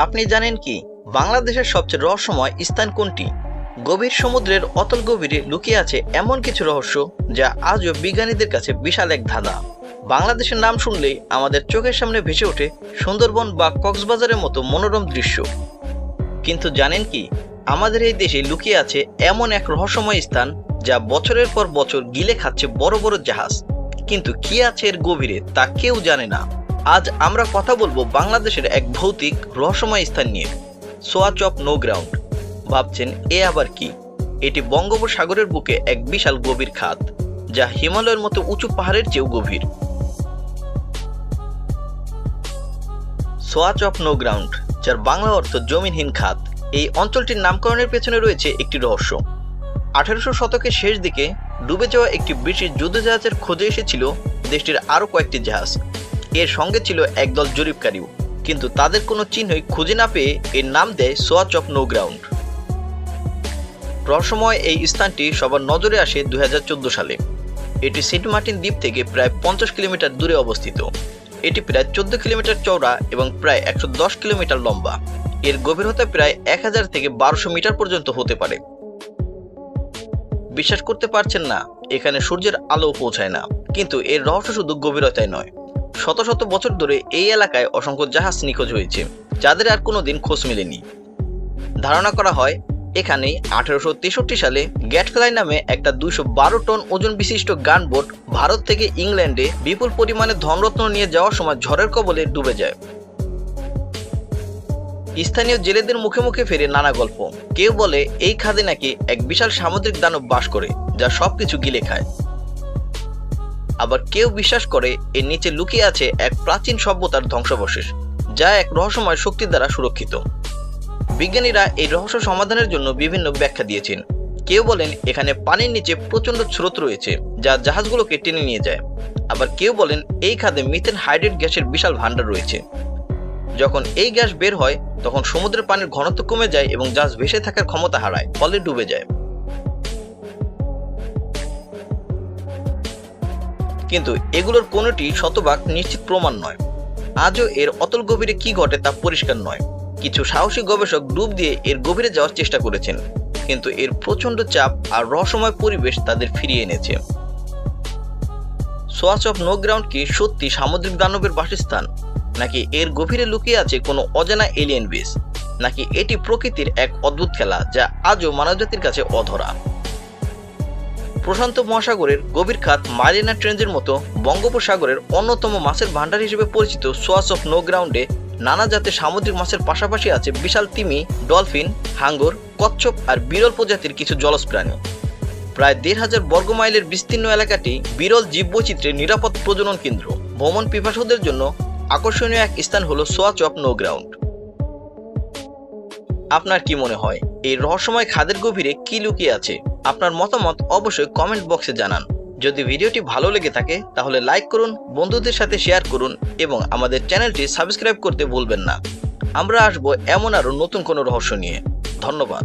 আপনি জানেন কি বাংলাদেশের সবচেয়ে রহস্যময় স্থান কোনটি? গভীর সমুদ্রের অতল গভীরে লুকিয়ে আছে এমন কিছু রহস্য যা আজও বিজ্ঞানীদের কাছে বিশাল এক ধাঁধা। বাংলাদেশের নাম শুনলেই আমাদের চোখের সামনে ভেসে ওঠে সুন্দরবন বা কক্সবাজারের মতো মনোরম দৃশ্য। কিন্তু জানেন কি আমাদের এই দেশে লুকিয়ে আছে এমন এক রহস্যময় স্থান যা বছরের পর বছর গিলে খাচ্ছে বড় বড় জাহাজ, কিন্তু কি আছে এর গভীরে তা কেউ জানে না। আজ আমরা কথা বলবো বাংলাদেশের এক ভৌতিক রহস্যময় স্থান নিয়ে, সোয়াচ অফ নো গ্রাউন্ড। ভাবছেন এ আবার কি? এটি বঙ্গোপসাগরের বুকে এক বিশাল গভীর খাত, যা হিমালয়ের মতো উঁচু পাহাড়ের চেয়েও গভীর। সোয়াচ অফ নো গ্রাউন্ড, যার বাংলা অর্থ জমিনহীন খাত, এই অঞ্চলটির নামকরণের পেছনে রয়েছে একটি রহস্য। 1800 শতকের শেষ দিকে ডুবে যাওয়া একটি ব্রিটিশ যুদ্ধজাহাজের খোঁজে এসেছিল দেশটির আরও কয়েকটি জাহাজ। এর সঙ্গে ছিল একদল জরিপকারীও, কিন্তু তাদের কোনো চিহ্নই খুঁজে না পেয়ে এর নাম দেয় সোয়াচ অফ নো গ্রাউন্ড। রহস্যময় এই স্থানটি সবার নজরে আসে 2014 সালে। এটি সেন্ট মার্টিন দ্বীপ থেকে প্রায় 50 কিলোমিটার দূরে অবস্থিত। এটি প্রায় 14 কিলোমিটার চওড়া এবং প্রায় 110 কিলোমিটার লম্বা। এর গভীরতা প্রায় 1000 থেকে 1200 মিটার পর্যন্ত হতে পারে। বিশ্বাস করতে পারছেন না, এখানে সূর্যের আলো পৌঁছায় না, কিন্তু এর রহস্য শুধু গভীরতায় নয়। শত শত বছর ধরে এই এলাকায় অসংখ্য জাহাজ নিখোঁজ হয়েছে, যাদের আর কোনোদিন খোঁজ মেলেনি। ধারণা করা হয় এখানে 1863 সালে গ্যাটফ্লাই নামে একটা 212 টন ওজন বিশিষ্ট গানবোট ভারত থেকে ইংল্যান্ডে বিপুল পরিমাণে ধনরত্ন নিয়ে যাওয়ার সময় ঝড়ের কবলে ডুবে যায়। স্থানীয় জেলেদের মুখে মুখে ফেরে নানা গল্প। কেউ বলে এই খাদে নাকি এক বিশাল সামুদ্রিক দানব বাস করে, যা সবকিছু গিলে খায়। আবার কেউ বিশ্বাস করে এর নিচে লুকিয়ে আছে এক প্রাচীন সভ্যতার ধ্বংসাবশেষ, যা এক রহস্যময় শক্তির দ্বারা সুরক্ষিত। বিজ্ঞানীরা এই রহস্য সমাধানের জন্য বিভিন্ন ব্যাখ্যা দিয়েছেন। কেউ বলেন এখানে পানির নিচে প্রচণ্ড স্রোত রয়েছে, যা জাহাজগুলোকে টেনে নিয়ে যায়। আবার কেউ বলেন এই খাদে মিথেন হাইড্রেট গ্যাসের বিশাল ভাণ্ডার রয়েছে। যখন এই গ্যাস বের হয় তখন সমুদ্রের পানির ঘনত্ব কমে যায় এবং জাহাজ ভেসে থাকার ক্ষমতা হারায়, ফলে ডুবে যায়। কিন্তু এগুলোর কোনোটি শতভাগ নিশ্চিত প্রমাণ নয়। আজও এর অতল গভীরে কি ঘটে তা পরিষ্কার নয়। কিছু সাহসী গবেষক ডুব দিয়ে এর গভীরে যাওয়ার চেষ্টা করেছেন, কিন্তু এর প্রচণ্ড চাপ আর রহস্যময় পরিবেশ তাদের ফিরিয়ে এনেছে। সোয়াচ অফ নো গ্রাউন্ড কি সত্যি সামুদ্রিক দানবের বাসস্থান, নাকি এর গভীরে লুকিয়ে আছে কোনো অজানা এলিয়েন বেস, নাকি এটি প্রকৃতির এক অদ্ভুত খেলা যা আজও মানবজাতির কাছে অধরা? প্রশান্ত মহাসাগরের গভীর খাত মারিয়ানা ট্রেঞ্চের মতো বঙ্গোপসাগরের অন্যতম মাছের ভাণ্ডার হিসেবে পরিচিত সোয়াচ অফ নো গ্রাউন্ডে নানা জাতের সামুদ্রিক মাছের পাশাপাশি আছে বিশাল তিমি, ডলফিন, হাঙ্গর, কচ্ছপ আর বিরল প্রজাতির কিছু জলজ প্রাণী। প্রায় 1500 বর্গ মাইলের বিস্তীর্ণ এলাকাটি বিরল জীববৈচিত্র্যের নিরাপদ প্রজনন কেন্দ্র। ভ্রমণ পিপাসুদের জন্য আকর্ষণীয় এক স্থান হলো সোয়াচ অফ নো গ্রাউন্ড। আপনার কি মনে হয় এই রহস্যময় খাদের গভীরে কি লুকিয়ে আছে? আপনার মতামত অবশ্যই কমেন্ট বক্সে জানান। যদি ভিডিওটি ভালো লেগে থাকে তাহলে লাইক করুন, বন্ধুদের সাথে শেয়ার করুন এবং আমাদের চ্যানেলটি সাবস্ক্রাইব করতে ভুলবেন না। আমরা আসবো এমন আরো নতুন কোনো রহস্য নিয়ে। ধন্যবাদ।